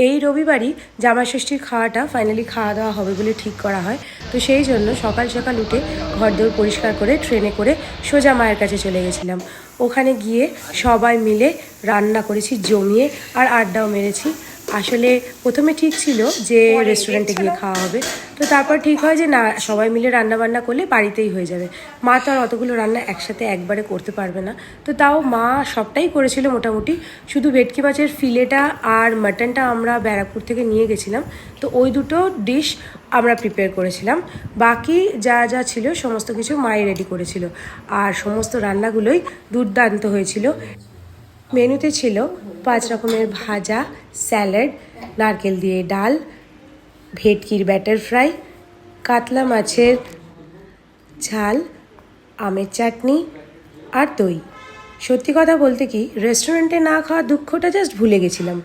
এই রবিবারই জামাইষষ্ঠীর খাওয়াটা ফাইনালি খাওয়া দাওয়া হবে বলে ঠিক করা হয়। তো সেই জন্য সকাল সকাল উঠে ঘরদোর পরিষ্কার করে ট্রেনে করে সোজা মায়ের কাছে চলে গেছিলাম। ওখানে গিয়ে সবাই মিলে রান্না করেছি জমিয়ে, আর আড্ডাও মেরেছি। আসলে প্রথমে ঠিক ছিল যে রেস্টুরেন্টে গিয়ে খাওয়া হবে, তো তারপর ঠিক হয় যে না, সবাই মিলে রান্না বান্না করলে বাড়িতেই হয়ে যাবে। মা তো আর অতগুলো রান্না একসাথে একবারে করতে পারবে না, তো তাও মা সবটাই করেছিল মোটামুটি। শুধু ভেটকি মাছের ফিলেটা আর মাটনটা আমরা ব্যারাকপুর থেকে নিয়ে গেছিলাম, তো ওই দুটো ডিশ আমরা প্রিপেয়ার করেছিলাম। বাকি যা যা ছিল সমস্ত কিছু মাই রেডি করেছিল, আর সমস্ত রান্নাগুলোই দুর্দান্ত হয়েছিল। মেনুতে ছিল 5 রকমের ভাজা, স্যালাড, নারকেল দিয়ে ডাল, ভেটকির ব্যাটার ফ্রাই, কাতলা মাছের ঝাল, আমের চাটনি আর দই। সত্যি কথা বলতে কি, রেস্টুরেন্টে না খাওয়া দুঃখটা জাস্ট ভুলে গেছিলাম।